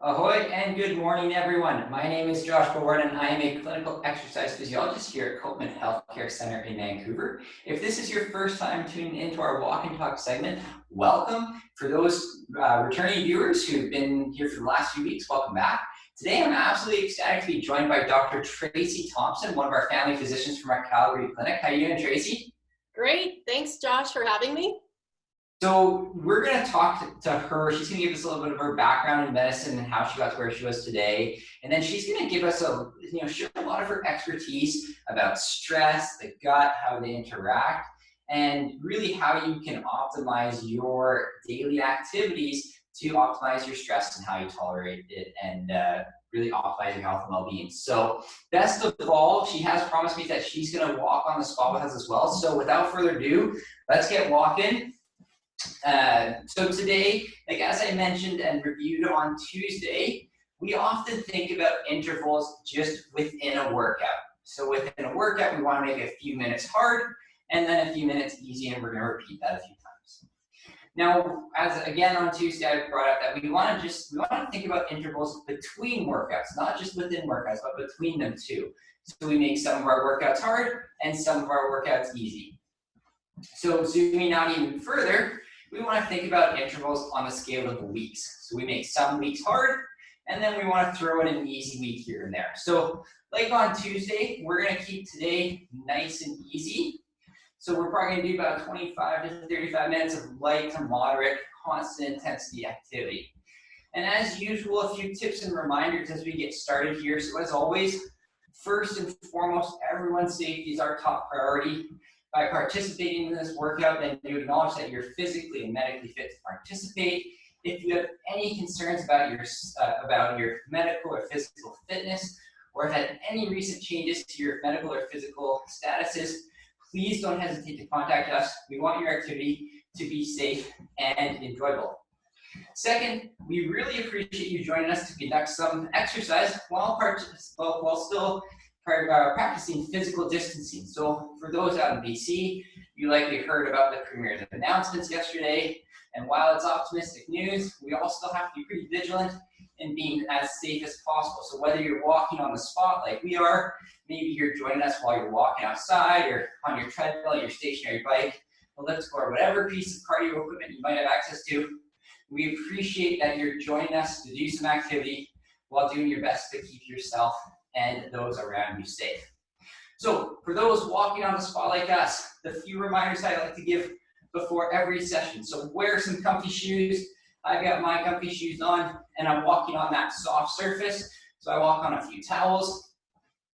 Ahoy and good morning, everyone. My name is Josh Bovard and I am a clinical exercise physiologist here at Copeman Healthcare Center in Vancouver. If this is your first time tuning into our Walk and Talk segment, welcome. For those returning viewers who've been here for the last few weeks, welcome back. Today, I'm absolutely ecstatic to be joined by Dr. Tracy Thomson, one of our family physicians from our Calgary clinic. How are you doing, Tracy? Great. Thanks, Josh, for having me. So we're going to talk to her. She's going to give us a little bit of her background in medicine and how she got to where she was today. And then she's going to give us share a lot of her expertise about stress, the gut, how they interact, and really how you can optimize your daily activities to optimize your stress and how you tolerate it and really optimize your health and well-being. So best of all, she has promised me that she's going to walk on the spot with us as well. So without further ado, let's get walking. So today, like as I mentioned and reviewed on Tuesday, we often think about intervals just within a workout. So within a workout, we want to make a few minutes hard and then a few minutes easy, and we're going to repeat that a few times. Now, as again on Tuesday, I brought up that we want to think about intervals between workouts, not just within workouts, but between them too. So we make some of our workouts hard and some of our workouts easy. So zooming out even further, we want to think about intervals on the scale of weeks. So we make some weeks hard, and then we want to throw in an easy week here and there. So like on Tuesday, we're going to keep today nice and easy. So we're probably going to do about 25 to 35 minutes of light to moderate constant intensity activity. And as usual, a few tips and reminders as we get started here. So as always, first and foremost, everyone's safety is our top priority. By participating in this workout, then you acknowledge that you're physically and medically fit to participate. If you have any concerns about your medical or physical fitness, or have had any recent changes to your medical or physical statuses, please don't hesitate to contact us. We want your activity to be safe and enjoyable. Second, we really appreciate you joining us to conduct some exercise while still practicing physical distancing. So for those out in BC, you likely heard about the Premier's announcements yesterday. And while it's optimistic news, we all still have to be pretty vigilant in being as safe as possible. So whether you're walking on the spot like we are, maybe you're joining us while you're walking outside or on your treadmill, your stationary bike, elliptical, or whatever piece of cardio equipment you might have access to, we appreciate that you're joining us to do some activity while doing your best to keep yourself and those around you safe. So for those walking on the spot like us, the few reminders I like to give before every session. So wear some comfy shoes. I've got my comfy shoes on and I'm walking on that soft surface. So I walk on a few towels.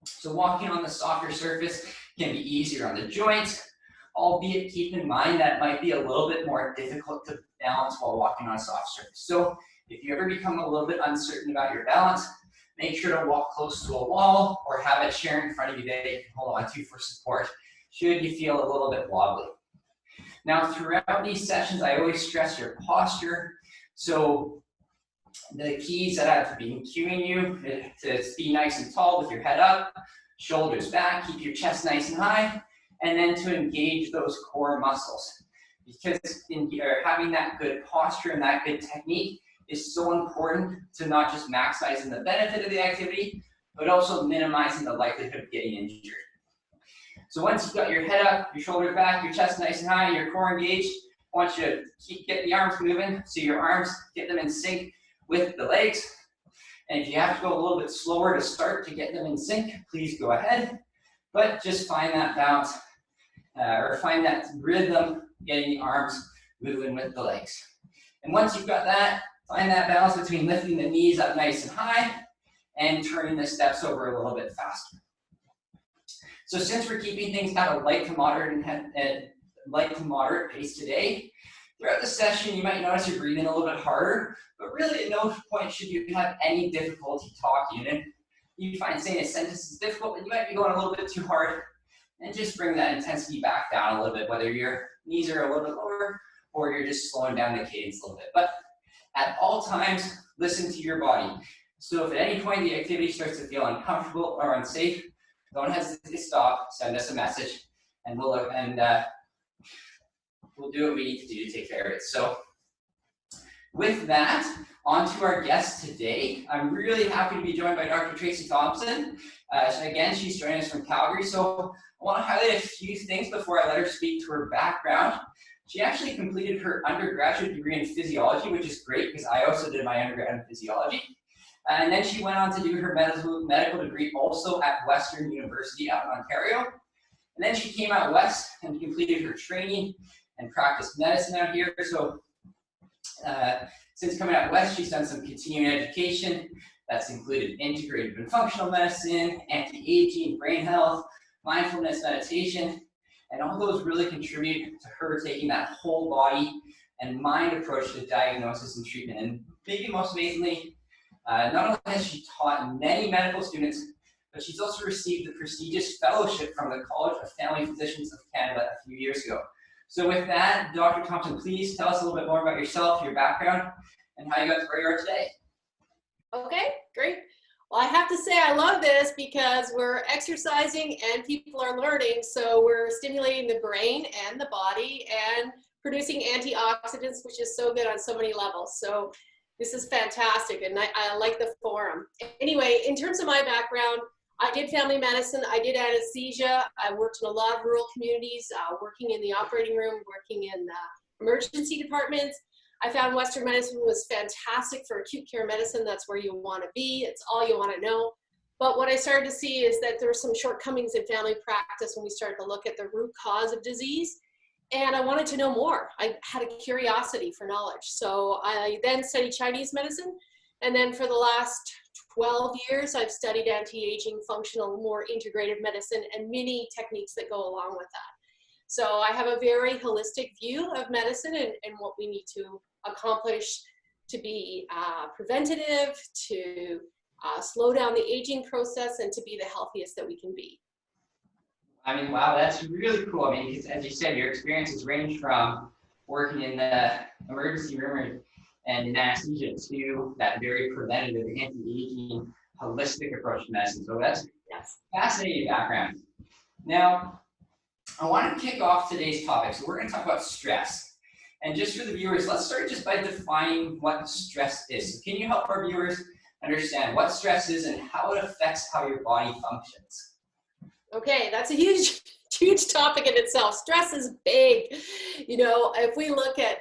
So walking on the softer surface can be easier on the joints, albeit keep in mind that it might be a little bit more difficult to balance while walking on a soft surface. So if you ever become a little bit uncertain about your balance, make sure to walk close to a wall or have a chair in front of you that you can hold on to for support should you feel a little bit wobbly. Now, throughout these sessions, I always stress your posture. So the keys that I've been cueing you to be nice and tall with your head up, shoulders back, keep your chest nice and high, and then to engage those core muscles. Because having that good posture and that good technique is so important to not just maximizing the benefit of the activity, but also minimizing the likelihood of getting injured. So once you've got your head up, your shoulders back, your chest nice and high, your core engaged, I want you to get the arms moving. So your arms, get them in sync with the legs. And if you have to go a little bit slower to start to get them in sync, please go ahead. But just find that balance or find that rhythm getting the arms moving with the legs. And once you've got that, find that balance between lifting the knees up nice and high and turning the steps over a little bit faster. So since we're keeping things at a light to moderate pace today, throughout the session you might notice you're breathing a little bit harder, but really at no point should you have any difficulty talking. And you find saying a sentence is difficult, and you might be going a little bit too hard, and just bring that intensity back down a little bit, whether your knees are a little bit lower or you're just slowing down the cadence a little bit. But at all times, listen to your body. So if at any point the activity starts to feel uncomfortable or unsafe, don't hesitate to stop, send us a message, and we'll do what we need to do to take care of it. So with that, On to our guest today. I'm really happy to be joined by Dr. Tracy Thomson. Again, she's joining us from Calgary. So I want to highlight a few things before I let her speak to her background. She actually completed her undergraduate degree in physiology, which is great because I also did my undergrad in physiology. And then she went on to do her medical degree also at Western University out in Ontario. And then she came out west and completed her training and practiced medicine out here. So since coming out west, she's done some continuing education. That's included integrative and functional medicine, anti-aging, brain health, mindfulness, meditation, and all those really contribute to her taking that whole body and mind approach to diagnosis and treatment. And maybe most amazingly, not only has she taught many medical students, but she's also received the prestigious fellowship from the College of Family Physicians of Canada a few years ago. So with that, Dr. Thomson, please tell us a little bit more about yourself, your background, and how you got to where you are today. Okay, great. Well, I have to say I love this because we're exercising and people are learning. So we're stimulating the brain and the body and producing antioxidants, which is so good on so many levels. So this is fantastic, and I like the forum. Anyway, in terms of my background, I did family medicine, I did anesthesia, I worked in a lot of rural communities, working in the operating room, working in emergency departments. I found Western medicine was fantastic for acute care medicine. That's where you want to be, it's all you want to know. But what I started to see is that there were some shortcomings in family practice when we started to look at the root cause of disease. And I wanted to know more. I had a curiosity for knowledge. So I then studied Chinese medicine. And then for the last 12 years, I've studied anti-aging, functional, more integrative medicine, and many techniques that go along with that. So I have a very holistic view of medicine and what we need to accomplish to be preventative, to slow down the aging process, and to be the healthiest that we can be. I mean, wow, that's really cool. I mean, as you said, your experiences range from working in the emergency room and in anesthesia to that very preventative, anti-aging, holistic approach to medicine. So that's fascinating background. Now, I want to kick off today's topic. So we're going to talk about stress. And just for the viewers, let's start just by defining what stress is. So can you help our viewers understand what stress is and how it affects how your body functions? Okay, that's a huge topic in itself. Stress is big. You know, if we look at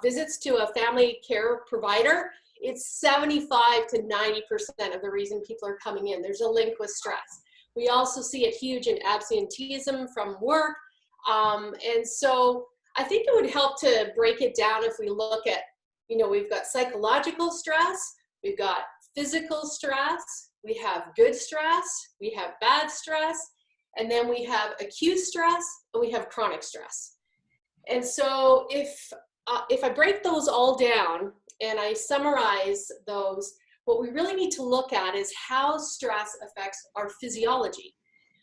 visits to a family care provider, it's 75 to 90% of the reason people are coming in. There's a link with stress. We also see it huge in absenteeism from work. And so I think it would help to break it down if we look at, you know, we've got psychological stress, we've got physical stress, we have good stress, we have bad stress, and then we have acute stress, and we have chronic stress. And so if I break those all down and I summarize those, what we really need to look at is how stress affects our physiology,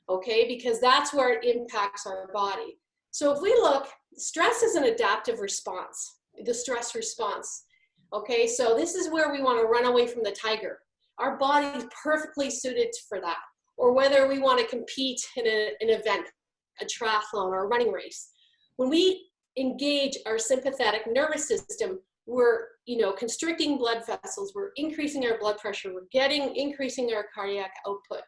okay? Because that's where it impacts our body. So if we look, stress is an adaptive response, the stress response, okay? So this is where we want to run away from the tiger. Our body is perfectly suited for that. Or whether we want to compete in an event, a triathlon or a running race. When we engage our sympathetic nervous system, we're, you know, constricting blood vessels, we're increasing our blood pressure, we're increasing our cardiac output,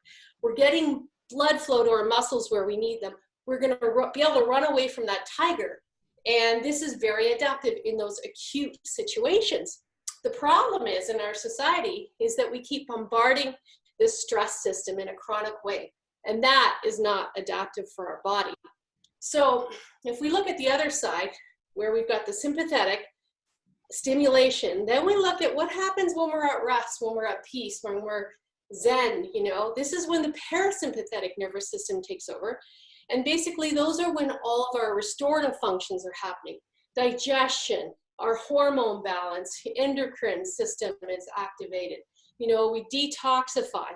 we're getting blood flow to our muscles where we need them. We're going to be able to run away from that tiger. And this is very adaptive in those acute situations. The problem is in our society is that we keep bombarding this stress system in a chronic way, and that is not adaptive for our body. So if we look at the other side, where we've got the sympathetic stimulation, then we look at what happens when we're at rest, when we're at peace, when we're zen. You know, this is when the parasympathetic nervous system takes over, and basically those are when all of our restorative functions are happening. Digestion, our hormone balance, endocrine system is activated. You know, we detoxify.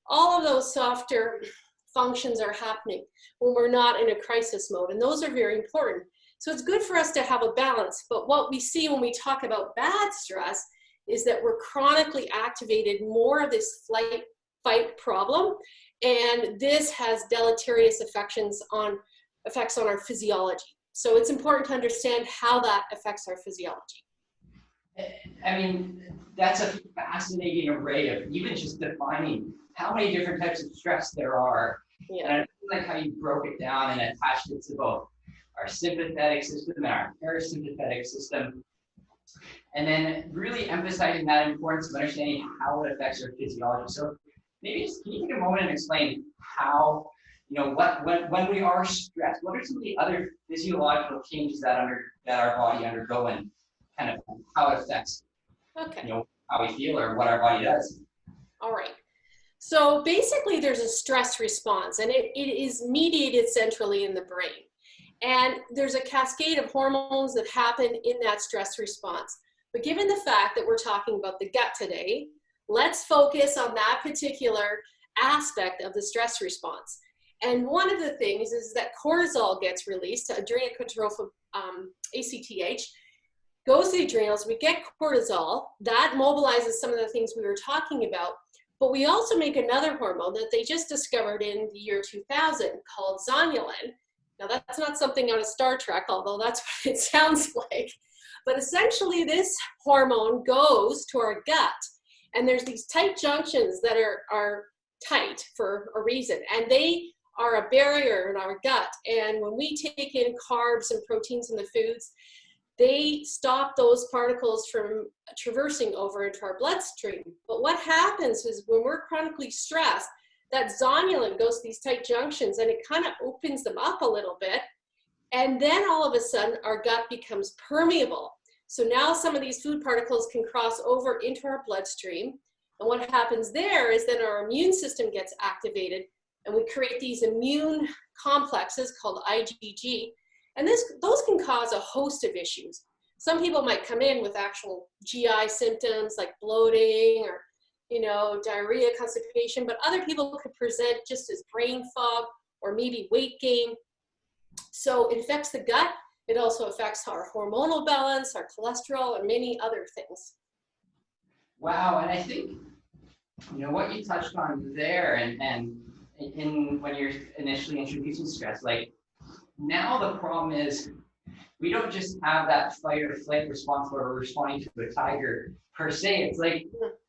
All of those softer functions are happening when we're not in a crisis mode, and those are very important. So it's good for us to have a balance, but what we see when we talk about bad stress is that we're chronically activated more of this flight problem, and this has deleterious effects on our physiology. So it's important to understand how that affects our physiology. I mean, that's a fascinating array of even just defining how many different types of stress there are. Yeah. And I like how you broke it down and attached it to both our sympathetic system and our parasympathetic system. And then really emphasizing that importance of understanding how it affects our physiology. So maybe just can you take a moment and explain how, when we are stressed, what are some of the other physiological changes that our body undergo and kind of how it affects, Okay. how we feel or what our body does? All right. So basically there's a stress response, and it is mediated centrally in the brain. And there's a cascade of hormones that happen in that stress response. But given the fact that we're talking about the gut today, let's focus on that particular aspect of the stress response. And one of the things is that cortisol gets released, adrenochromatophobia, ACTH, goes to the adrenals, we get cortisol, that mobilizes some of the things we were talking about, but we also make another hormone that they just discovered in the year 2000 called zonulin. Now that's not something out of Star Trek, although that's what it sounds like. But essentially this hormone goes to our gut, and there's these tight junctions that are tight for a reason, and they are a barrier in our gut. And when we take in carbs and proteins in the foods, they stop those particles from traversing over into our bloodstream. But what happens is when we're chronically stressed, that zonulin goes to these tight junctions and it kind of opens them up a little bit. And then all of a sudden our gut becomes permeable. So now some of these food particles can cross over into our bloodstream. And what happens there is that our immune system gets activated and we create these immune complexes called IgG. And those can cause a host of issues. Some people might come in with actual GI symptoms like bloating or, diarrhea, constipation, but other people could present just as brain fog or maybe weight gain. So it affects the gut. It also affects our hormonal balance, our cholesterol, and many other things. Wow, and I think, what you touched on there and when you're initially introducing stress, like, now the problem is we don't just have that fight or flight response where we're responding to a tiger per se. It's like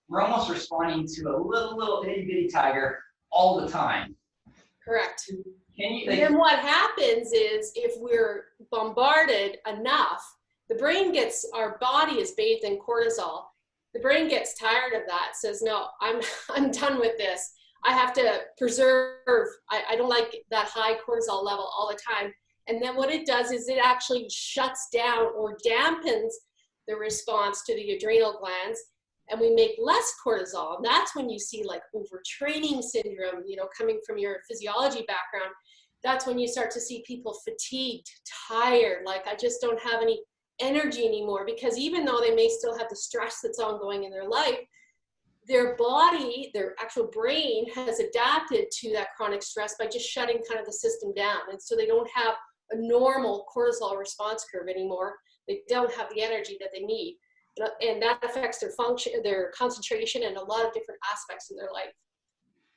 we're almost responding to a little itty bitty tiger all the time. Correct. Can you, and then what happens is if we're bombarded enough, our body is bathed in cortisol. The brain gets tired of that, says, no, I'm done with this. I have to preserve, I don't like that high cortisol level all the time. And then what it does is it actually shuts down or dampens the response to the adrenal glands, and we make less cortisol. And that's when you see like overtraining syndrome, coming from your physiology background. That's when you start to see people fatigued, tired, like I just don't have any energy anymore, because even though they may still have the stress that's ongoing in their life, their body, their actual brain has adapted to that chronic stress by just shutting kind of the system down. And so they don't have a normal cortisol response curve anymore. They don't have the energy that they need. And that affects their function, their concentration, and a lot of different aspects in their life.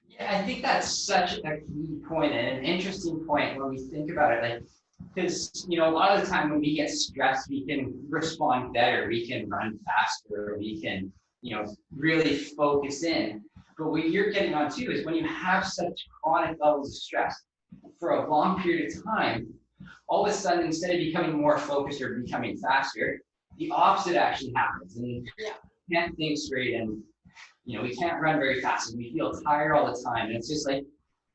Yeah, I think that's such a key point and an interesting point when we think about it. Like, because, a lot of the time when we get stressed, we can respond better. We can run faster. We can, really focus in. But what you're getting on too is when you have such chronic levels of stress for a long period of time, all of a sudden, instead of becoming more focused or becoming faster, the opposite actually happens. And we can't think straight, and we can't run very fast, and we feel tired all the time. And it's just like,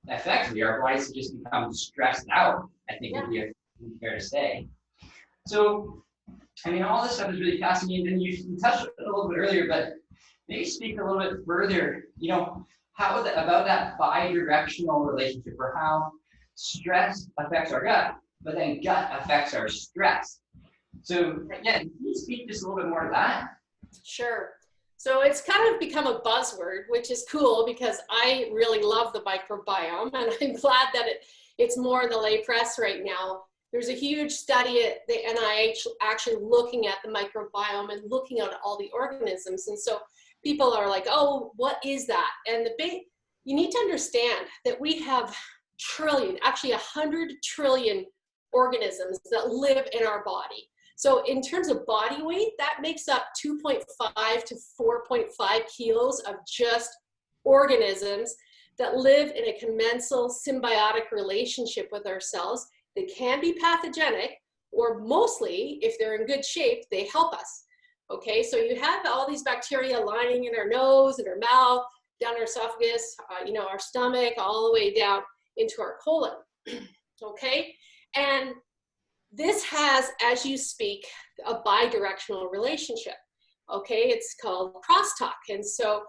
effectively, our bodies just become stressed out, I think would be fair to say. So, all this stuff is really fascinating. And you touched on it a little bit earlier, but maybe speak a little bit further, how about that bi-directional relationship, or how stress affects our gut, but then gut affects our stress. So can you speak just a little bit more to that? Sure. So it's kind of become a buzzword, which is cool because I really love the microbiome, and I'm glad that it's more in the lay press right now. There's a huge study at the NIH actually looking at the microbiome and looking at all the organisms. And so people are like, oh, what is that? And you need to understand that we have actually 100 trillion organisms that live in our body. So in terms of body weight, that makes up 2.5 to 4.5 kilos of just organisms that live in a commensal symbiotic relationship with our cells. They can be pathogenic, or mostly, if they're in good shape, they help us. Okay, so you have all these bacteria lining in our nose and our mouth, down our esophagus, our stomach, all the way down into our colon. Okay, and this has, as you speak, a bidirectional relationship. Okay, it's called crosstalk. And so,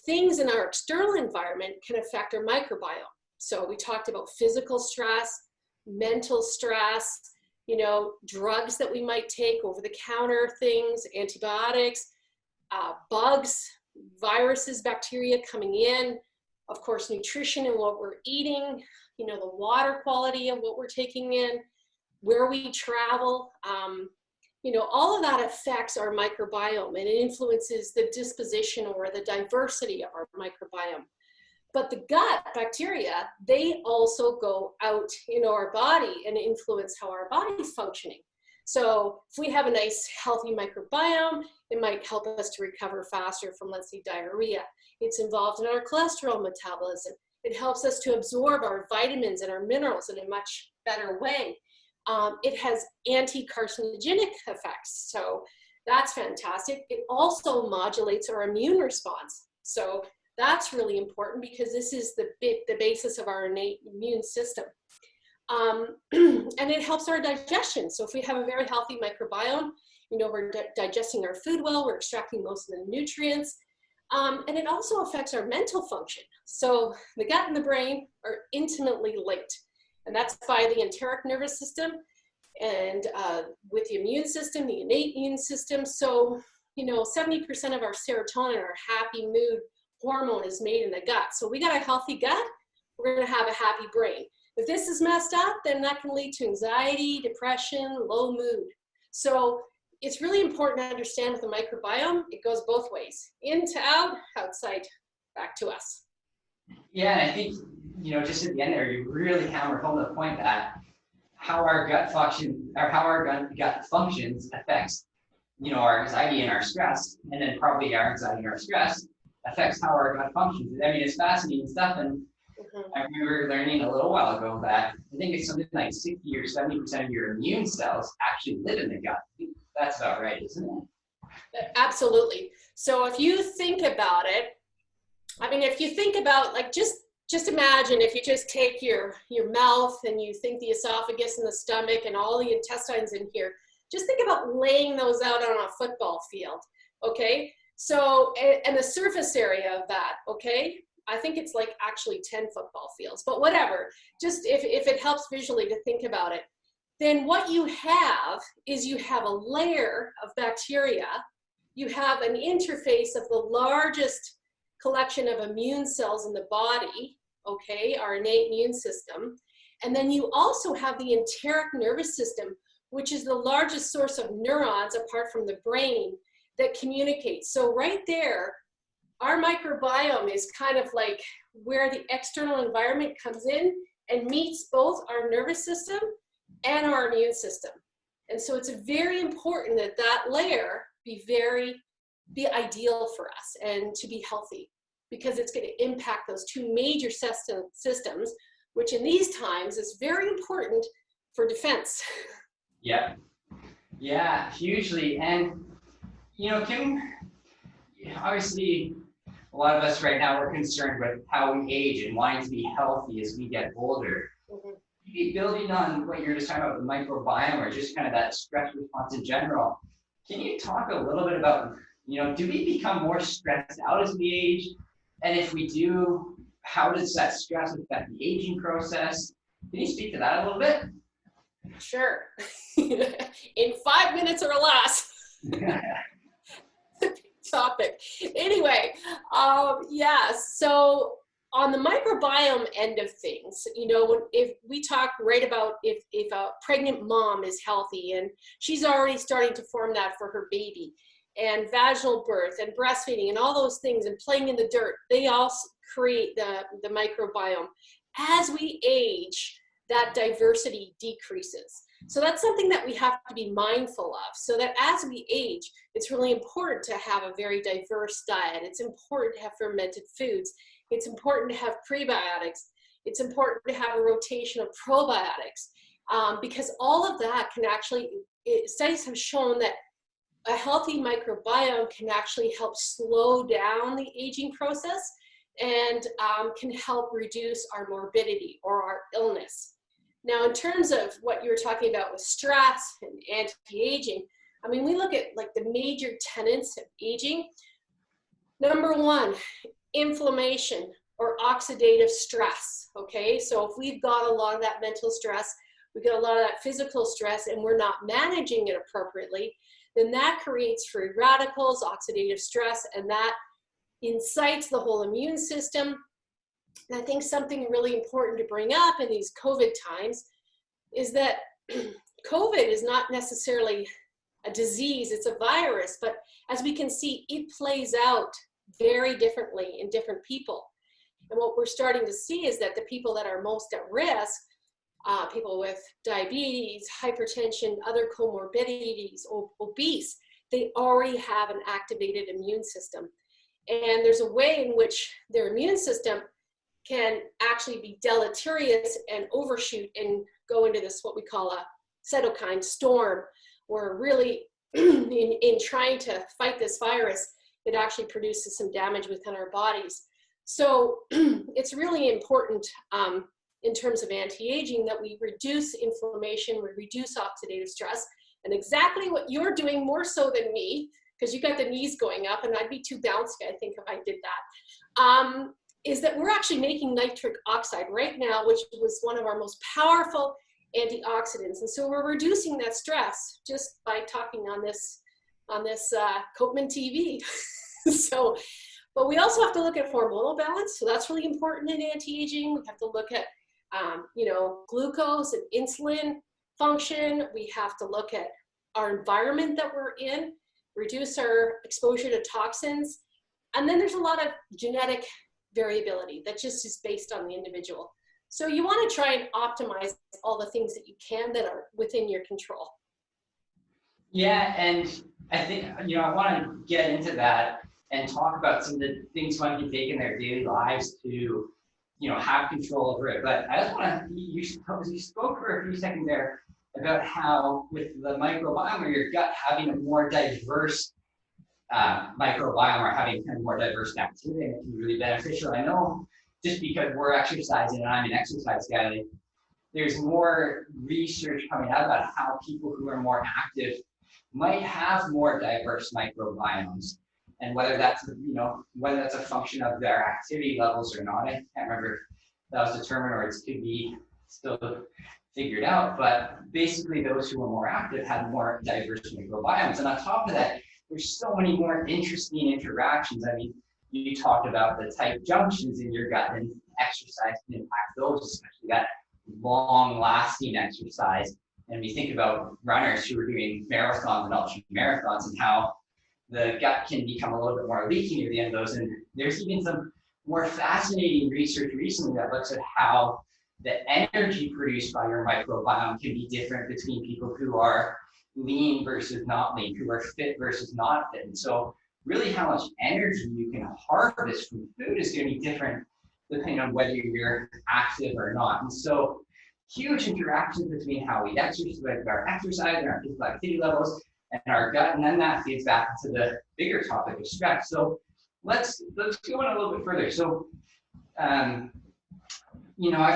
things in our external environment can affect our microbiome. So we talked about physical stress, mental stress, drugs that we might take, over-the-counter things, antibiotics, bugs, viruses, bacteria coming in, of course, nutrition and what we're eating, the water quality of what we're taking in, where we travel, all of that affects our microbiome, and it influences the disposition or the diversity of our microbiome. But the gut bacteria, they also go out in our body and influence how our body's functioning. So if we have a nice healthy microbiome, it might help us to recover faster from, let's say, diarrhea. It's involved in our cholesterol metabolism. It helps us to absorb our vitamins and our minerals in a much better way. It has anti-carcinogenic effects, so that's fantastic. It also modulates our immune response. So that's really important because this is the basis of our innate immune system. And it helps our digestion. So if we have a very healthy microbiome, we're digesting our food well, we're extracting most of the nutrients. And it also affects our mental function. So the gut and the brain are intimately linked. And that's by the enteric nervous system and with the immune system, the innate immune system. So, 70% of our serotonin, our happy mood hormone, is made in the gut. So we got a healthy gut, we're going to have a happy brain. If this is messed up, then that can lead to anxiety, depression, low mood. So it's really important to understand with the microbiome, it goes both ways, in to out, outside, back to us. Yeah, and I think, just at the end there, you really hammered home the point that how our gut function, or how our gut functions affects, our anxiety and our stress, and then probably our anxiety and our stress affects how our gut functions. I mean, it's fascinating stuff, and I remember learning a little while ago that I think it's something like 60 or 70% of your immune cells actually live in the gut. That's about right, isn't it? Absolutely. So if you think about it, if you think about, like, just imagine if you just take your mouth and you think the esophagus and the stomach and all the intestines in here, just think about laying those out on a football field, okay? So, and the surface area of that, okay? I think it's like actually 10 football fields, but whatever. Just if it helps visually to think about it, then what you have is you have a layer of bacteria, you have an interface of the largest collection of immune cells in the body, okay, our innate immune system, and then you also have the enteric nervous system, which is the largest source of neurons apart from the brain that communicates. So right there, our microbiome is kind of like where the external environment comes in and meets both our nervous system and our immune system. And so it's very important that that layer be ideal for us and to be healthy, because it's going to impact those two major systems, which in these times is very important for defense. Yep. Yeah, hugely. And, Kim, obviously, a lot of us right now are concerned with how we age and wanting to be healthy as we get older. Maybe building on what you're just talking about, the microbiome, or just kind of that stress response in general, can you talk a little bit about, do we become more stressed out as we age? And if we do, how does that stress affect the aging process? Can you speak to that a little bit? Sure. In 5 minutes or less. Topic. Anyway, so on the microbiome end of things, if we talk right about if a pregnant mom is healthy and she's already starting to form that for her baby, and vaginal birth and breastfeeding and all those things and playing in the dirt, they also create the microbiome. As we age, that diversity decreases. So that's something that we have to be mindful of, so that as we age, it's really important to have a very diverse diet. It's important to have fermented foods. It's important to have prebiotics. It's important to have a rotation of probiotics, because all of that can actually, studies have shown that a healthy microbiome can actually help slow down the aging process and can help reduce our morbidity or our illness. Now, in terms of what you were talking about with stress and anti-aging, I mean, we look at like the major tenets of aging. Number one, inflammation or oxidative stress, okay? So if we've got a lot of that mental stress, we get a lot of that physical stress, and we're not managing it appropriately, then that creates free radicals, oxidative stress, and that incites the whole immune system. And I think something really important to bring up in these COVID times is that COVID is not necessarily a disease, it's a virus, but as we can see, it plays out very differently in different people. And what we're starting to see is that the people that are most at risk, people with diabetes, hypertension, other comorbidities, obese, they already have an activated immune system. And there's a way in which their immune system can actually be deleterious and overshoot and go into this, what we call a cytokine storm, where really in trying to fight this virus, it actually produces some damage within our bodies. So it's really important in terms of anti-aging that we reduce inflammation, we reduce oxidative stress, and exactly what you're doing more so than me, because you got the knees going up, and I'd be too bouncy, I think, if I did that, is that we're actually making nitric oxide right now, which was one of our most powerful antioxidants. And so we're reducing that stress just by talking on this Koopman TV. So, but we also have to look at hormonal balance. So that's really important in anti-aging. We have to look at, glucose and insulin function. We have to look at our environment that we're in, reduce our exposure to toxins. And then there's a lot of genetic variability that just is based on the individual. So you want to try and optimize all the things that you can that are within your control. Yeah, and I think, I want to get into that and talk about some of the things one can take in their daily lives to, have control over it. But I just want to, you spoke for a few seconds there about how with the microbiome or your gut having a more diverse microbiome or having kind of more diverse activity, and it can be really beneficial. I know just because we're exercising and I'm an exercise guy, there's more research coming out about how people who are more active might have more diverse microbiomes, and whether that's a function of their activity levels or not. I can't remember if that was determined or it could be still figured out, but basically those who are more active had more diverse microbiomes. And on top of that, there's so many more interesting interactions. I mean, you talked about the tight junctions in your gut, and exercise can impact those, especially that long-lasting exercise. And we think about runners who are doing marathons and ultra marathons and how the gut can become a little bit more leaky near the end of those. And there's even some more fascinating research recently that looks at how the energy produced by your microbiome can be different between people who are lean versus not lean, who are fit versus not fit. And so really how much energy you can harvest from food is going to be different depending on whether you're active or not. And so huge interactions between how we exercise, our exercise and our physical activity levels and our gut, and then that feeds back into the bigger topic of stress. So let's go on a little bit further. So I've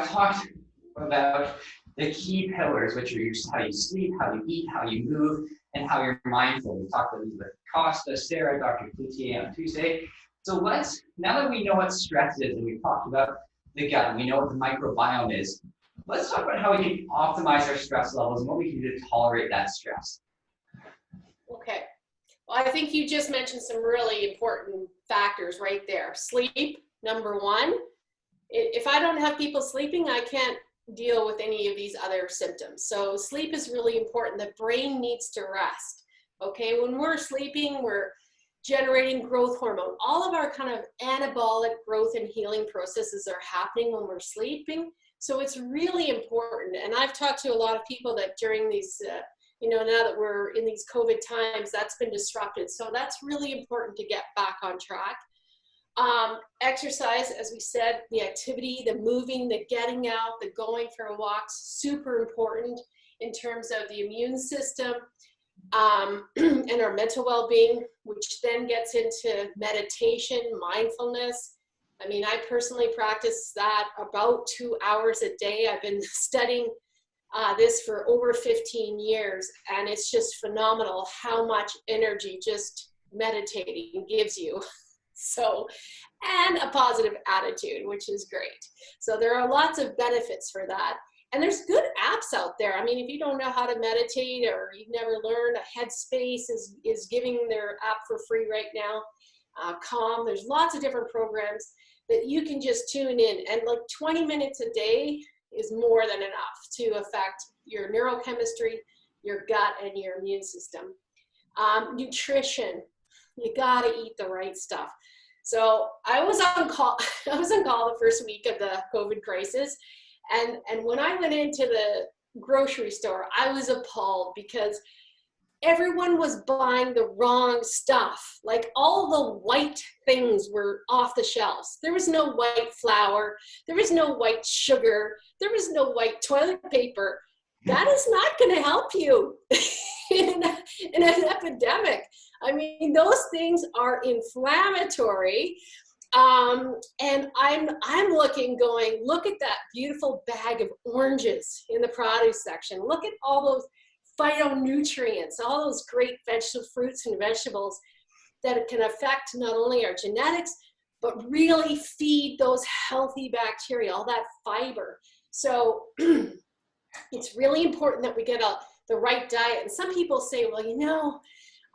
talked about the key pillars, which are how you sleep, how you eat, how you move, and how you're mindful. We talked to Elizabeth Costa, Sarah, Dr. Cloutier on Tuesday. So now that we know what stress is, and we've talked about the gut, and we know what the microbiome is, let's talk about how we can optimize our stress levels and what we can do to tolerate that stress. Okay. Well, I think you just mentioned some really important factors right there. Sleep, number one. If I don't have people sleeping, I can't deal with any of these other symptoms. So sleep is really important. The brain needs to rest. Okay, when we're sleeping, we're generating growth hormone. All of our kind of anabolic growth and healing processes are happening when we're sleeping. So it's really important. And I've talked to a lot of people that during these, now that we're in these COVID times, that's been disrupted. So that's really important to get back on track. Exercise, as we said, the activity, the moving, the getting out, the going for walks, super important in terms of the immune system, and our mental well-being, which then gets into meditation, mindfulness. I mean, I personally practice that about 2 hours a day. I've been studying this for over 15 years, and it's just phenomenal how much energy just meditating gives you. So, and a positive attitude, which is great. So there are lots of benefits for that. And there's good apps out there. I mean, if you don't know how to meditate or you've never learned, Headspace is giving their app for free right now. Calm, there's lots of different programs that you can just tune in. And like 20 minutes a day is more than enough to affect your neurochemistry, your gut, and your immune system. Nutrition, you gotta eat the right stuff. So I was on call the first week of the COVID crisis. And when I went into the grocery store, I was appalled because everyone was buying the wrong stuff. Like all the white things were off the shelves. There was no white flour. There was no white sugar. There was no white toilet paper. That is not going to help you in an epidemic. I mean, those things are inflammatory. And I'm looking going, look at that beautiful bag of oranges in the produce section. Look at all those phytonutrients, all those great fruits and vegetables that can affect not only our genetics, but really feed those healthy bacteria, all that fiber. So it's really important that we get the right diet. And some people say, well,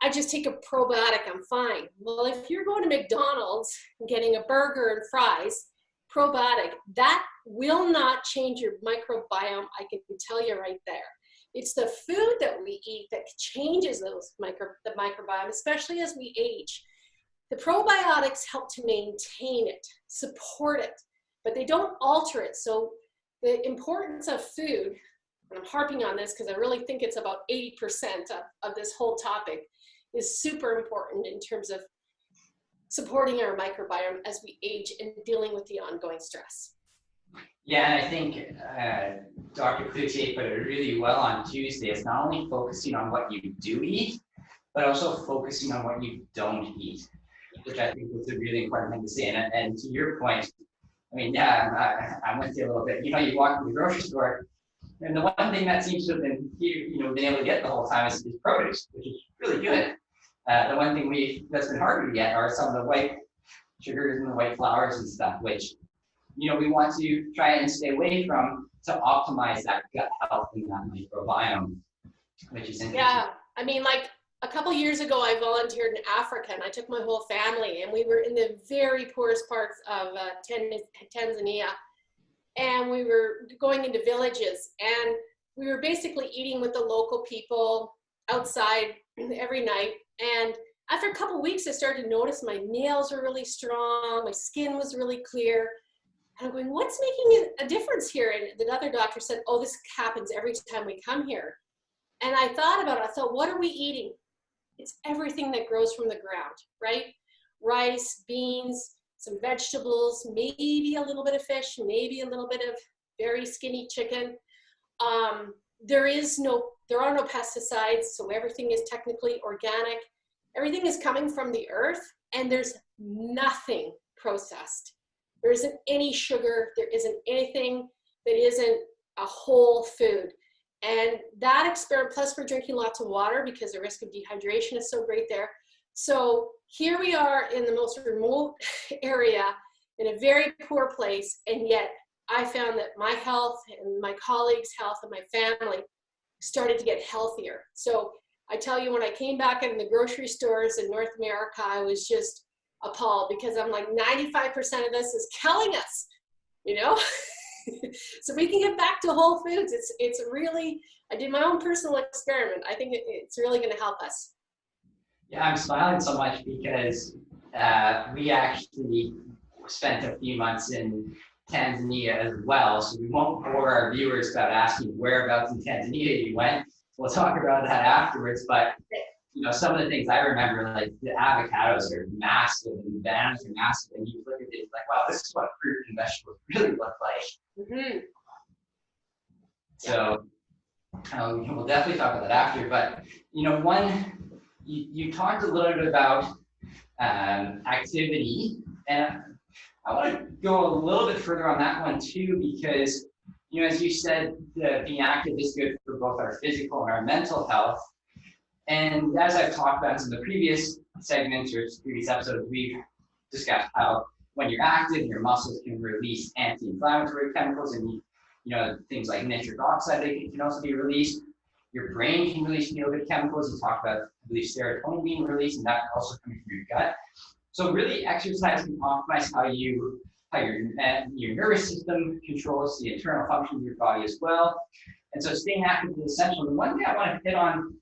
I just take a probiotic, I'm fine. Well, if you're going to McDonald's and getting a burger and fries, probiotic, that will not change your microbiome, I can tell you right there. It's the food that we eat that changes the microbiome, especially as we age. The probiotics help to maintain it, support it, but they don't alter it. So the importance of food, and I'm harping on this because I really think it's about 80% of this whole topic, is super important in terms of supporting our microbiome as we age and dealing with the ongoing stress. Yeah, and I think Dr. Cloutier put it really well on Tuesday. It's not only focusing on what you do eat, but also focusing on what you don't eat, which I think is a really important thing to say. And to your point, I mean, yeah, I'm with you a little bit. You walk to the grocery store, and the one thing that seems to have been, been able to get the whole time is produce, which is really good. The one thing that's been harder to get are some of the white sugars and the white flours and stuff, which, we want to try and stay away from to optimize that gut health and that microbiome, which is interesting. Yeah, I mean, like a couple years ago, I volunteered in Africa and I took my whole family and we were in the very poorest parts of Tanzania. And we were going into villages and we were basically eating with the local people outside every night. And after a couple of weeks, I started to notice my nails were really strong. My skin was really clear. And I'm going, what's making a difference here? And the other doctor said, oh, this happens every time we come here. And I thought about it. I thought, what are we eating? It's everything that grows from the ground, right? Rice, beans, some vegetables, maybe a little bit of fish, maybe a little bit of very skinny chicken. There are no pesticides, so everything is technically organic. Everything is coming from the earth, and there's nothing processed. There isn't any sugar. There isn't anything that isn't a whole food. And that experiment, plus we're drinking lots of water because the risk of dehydration is so great there. So here we are in the most remote area in a very poor place, and yet I found that my health and my colleagues' health and my family started to get healthier. So I tell you, when I came back in the grocery stores in North America, I was just appalled because I'm like, 95% of this is killing us, So we can get back to whole foods. It's really, I did my own personal experiment. I think it's really going to help us. Yeah, I'm smiling so much because we actually spent a few months in Tanzania as well, so we won't bore our viewers about asking whereabouts in Tanzania you went. We'll talk about that afterwards, but some of the things I remember, like the avocados are massive and the bananas are massive, and you look at it like, wow, this is what fruit and vegetables really look like. Mm-hmm. So we'll definitely talk about that after, but you talked a little bit about activity, and I want to go a little bit further on that one too, because as you said, being active is good for both our physical and our mental health. And as I've talked about in the previous segments or previous episodes, we've discussed how when you're active, your muscles can release anti-inflammatory chemicals, and things like nitric oxide can also be released. Your brain can release feel-good chemicals. You talked about, I believe, serotonin being released, and that also coming from your gut. So really, exercise can optimize how your nervous system controls the internal functions of your body as well. And so staying active is essential. The one thing I want to hit on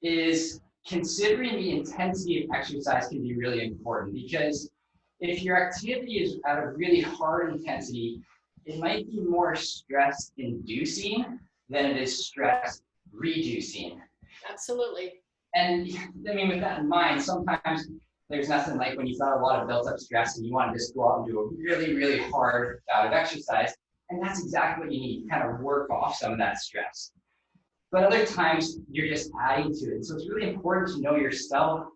is considering the intensity of exercise can be really important, because if your activity is at a really hard intensity, it might be more stress inducing than it is stress reducing. Absolutely. And I mean, with that in mind, sometimes there's nothing like when you've got a lot of built up stress and you want to just go out and do a really, really hard bout of exercise. And that's exactly what you need, kind of work off some of that stress. But other times you're just adding to it. And so it's really important to know yourself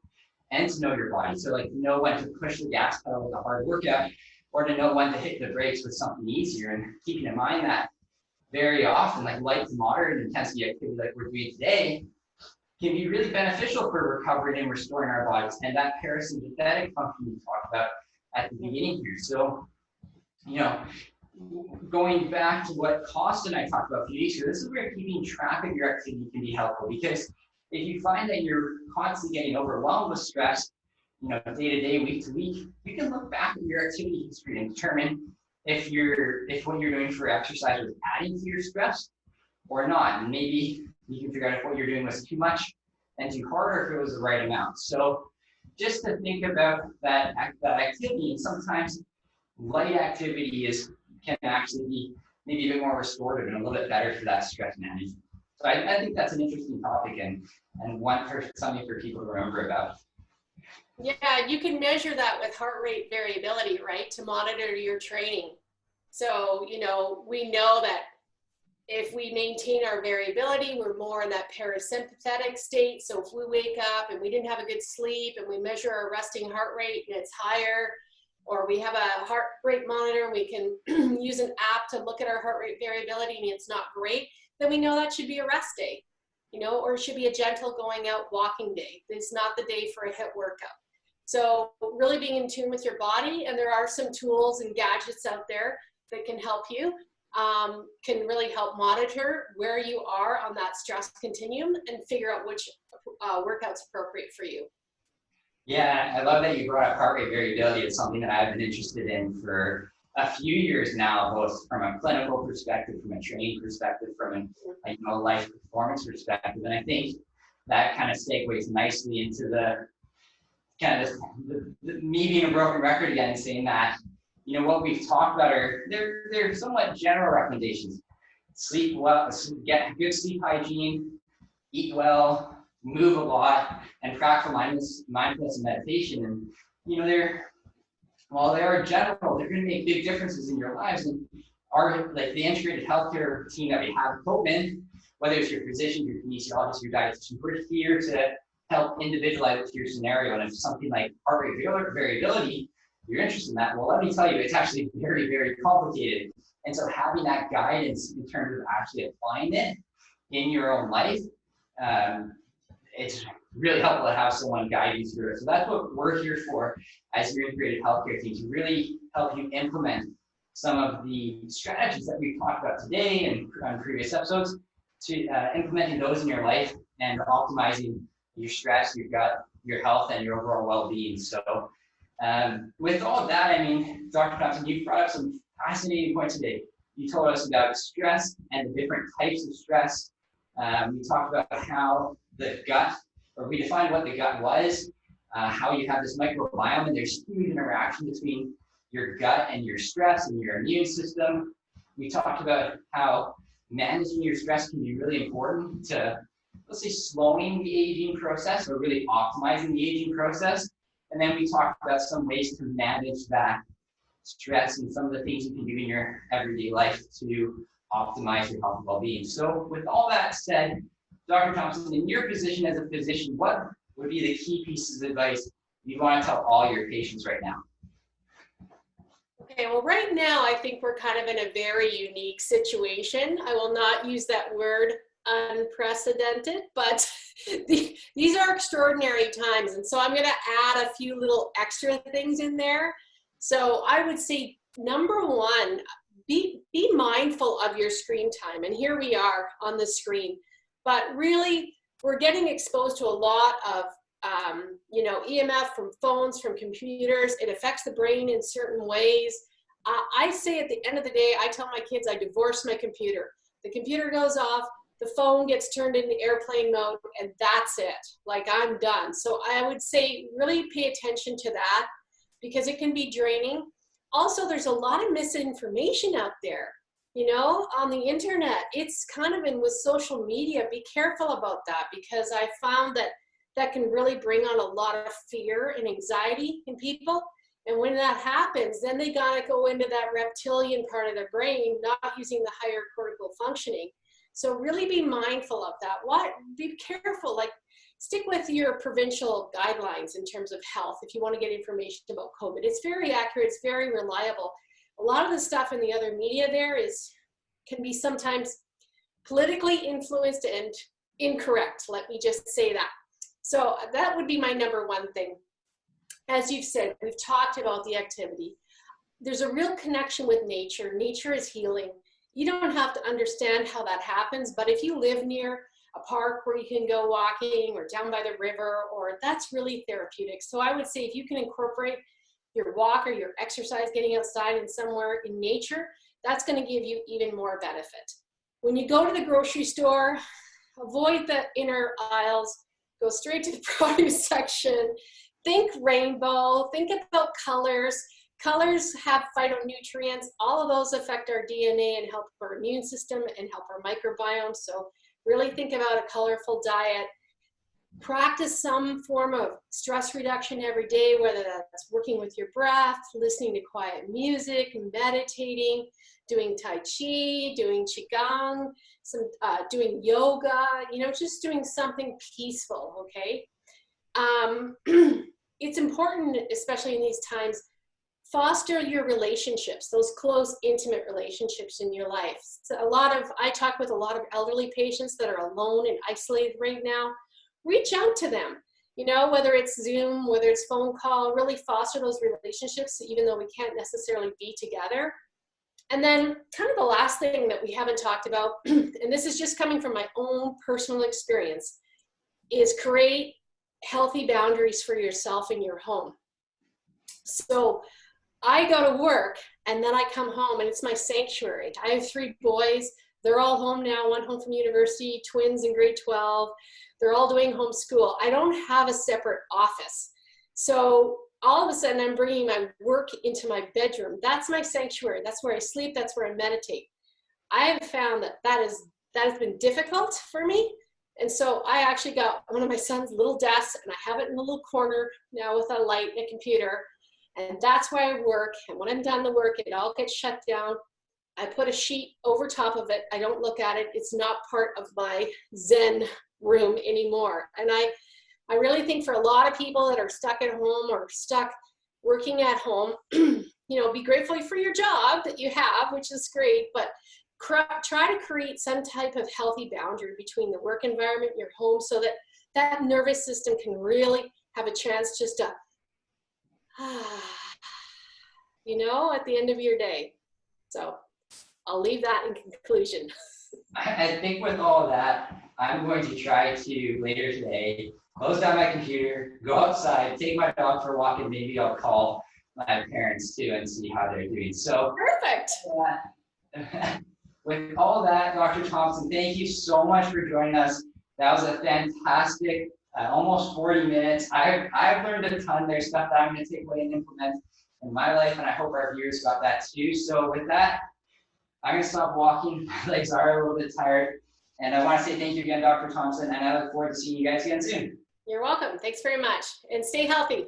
and to know your body. So like know when to push the gas pedal with a hard workout, or to know when to hit the brakes with something easier. And keeping in mind that very often, like light to moderate intensity activity like we're doing today can be really beneficial for recovering and restoring our bodies, and that parasympathetic function we talked about at the beginning here. So, going back to what Costa and I talked about a few weeks ago, this is where keeping track of your activity can be helpful, because if you find that you're constantly getting overwhelmed with stress, day to day, week to week, you can look back at your activity history and determine if what you're doing for exercise was adding to your stress or not. And maybe you can figure out if what you're doing was too much and too hard, or if it was the right amount. So just to think about that activity, and sometimes light activity can actually be maybe a bit more restorative and a little bit better for that stress management. So I think that's an interesting topic and one for something for people to remember about. Yeah, you can measure that with heart rate variability, right, to monitor your training. So, we know that if we maintain our variability, we're more in that parasympathetic state. So if we wake up and we didn't have a good sleep and we measure our resting heart rate and it's higher, or we have a heart rate monitor and we can use an app to look at our heart rate variability and it's not great, then we know that should be a rest day, or it should be a gentle going out walking day. It's not the day for a HIIT workout. So really being in tune with your body, and there are some tools and gadgets out there that can help you, can really help monitor where you are on that stress continuum and figure out which workout's appropriate for you. Yeah, I love that you brought up heart rate variability. It's something that I've been interested in for a few years now, both from a clinical perspective, from a training perspective, from a life performance perspective. And I think that kind of segues nicely into the kind of me being a broken record again, and saying that, what we've talked about they're somewhat general recommendations. Sleep well, get good sleep hygiene, eat well, move a lot, and practice mindfulness and meditation. And while they are general, they're going to make big differences in your lives. And the integrated healthcare team that we have at Copeman, whether it's your physician, your kinesiologist, your dietitian, we're here to help individualize your scenario. And if something like heart rate variability, you're interested in that, well, let me tell you, it's actually very, very complicated. And so having that guidance in terms of actually applying it in your own life, it's really helpful to have someone guide you through it. So that's what we're here for as your integrated healthcare team, to really help you implement some of the strategies that we've talked about today and on previous episodes, to implementing those in your life and optimizing your stress, your gut, your health, and your overall well-being. So with all of that, Dr. Thomson, you brought up some fascinating points today. You told us about stress and the different types of stress. We talked about how the gut, or we defined what the gut was, how you have this microbiome, and there's huge interaction between your gut and your stress and your immune system. We talked about how managing your stress can be really important to, let's say, slowing the aging process or really optimizing the aging process. And then we talked about some ways to manage that stress and some of the things you can do in your everyday life to optimize your health and well-being. So with all that said, Dr. Thompson, in your position as a physician, what would be the key pieces of advice you want to tell all your patients right now? Okay, well, right now, I think we're kind of in a very unique situation. I will not use that word unprecedented, but these are extraordinary times. And so I'm going to add a few little extra things in there. So I would say, number one, be mindful of your screen time. And here we are on the screen. But really, we're getting exposed to a lot of EMF from phones, from computers. It affects the brain in certain ways. I say at the end of the day, I tell my kids I divorce my computer. The computer goes off, the phone gets turned into airplane mode, and that's it. Like, I'm done. So I would say really pay attention to that because it can be draining. Also, there's a lot of misinformation out there, on the internet. It's kind of with social media. Be careful about that because I found that can really bring on a lot of fear and anxiety in people. And when that happens, then they gotta go into that reptilian part of their brain, not using the higher cortical functioning. So really be mindful of that. Be careful, stick with your provincial guidelines in terms of health if you wanna get information about COVID. It's very accurate, it's very reliable. A lot of the stuff in the other media there can be sometimes politically influenced and incorrect. Let me just say that. So that would be my number one thing. As you've said, we've talked about the activity. There's a real connection with nature. Nature is healing. You don't have to understand how that happens, but if you live near a park where you can go walking or down by the river, that's really therapeutic. So I would say if you can incorporate your walk or your exercise, getting outside and somewhere in nature, that's going to give you even more benefit. When you go to the grocery store, avoid the inner aisles. Go straight to the produce section. Think rainbow. Think about colors. Colors have phytonutrients. All of those affect our DNA and help our immune system and help our microbiome. So really think about a colorful diet. Practice some form of stress reduction every day, whether that's working with your breath, listening to quiet music, meditating, doing Tai Chi, doing Qigong, doing yoga, just doing something peaceful, okay? It's important, especially in these times, foster your relationships, those close, intimate relationships in your life. So I talk with a lot of elderly patients that are alone and isolated right now. Reach out to them, whether it's Zoom, whether it's phone call, really foster those relationships, even though we can't necessarily be together. And then kind of the last thing that we haven't talked about, and this is just coming from my own personal experience, is create healthy boundaries for yourself in your home. So I go to work and then I come home and it's my sanctuary. I have 3 boys. They're all home now, one home from university, twins in grade 12. They're all doing homeschool. I don't have a separate office. So all of a sudden I'm bringing my work into my bedroom. That's my sanctuary. That's where I sleep. That's where I meditate. I have found that has been difficult for me. And so I actually got one of my son's little desks and I have it in a little corner now with a light and a computer. And that's where I work. And when I'm done the work, it all gets shut down. I put a sheet over top of it. I don't look at it. It's not part of my Zen room anymore. And I really think for a lot of people that are stuck at home or stuck working at home, be grateful for your job that you have, which is great, but try to create some type of healthy boundary between the work environment, your home, so that that nervous system can really have a chance just to, at the end of your day. So I'll leave that in conclusion. I think with all of that, I'm going to try to later today close down my computer, go outside, take my dog for a walk, and maybe I'll call my parents too and see how they're doing. So perfect. With all that, Dr. Thompson, thank you so much for joining us. That was a fantastic, almost 40 minutes. I've learned a ton. There's stuff that I'm going to take away and implement. in my life, and I hope our viewers got that too. So with that, I'm gonna stop walking. My legs are a little bit tired. And I want to say thank you again, Dr. Thomson, and I look forward to seeing you guys again soon. You're welcome. Thanks very much. And stay healthy.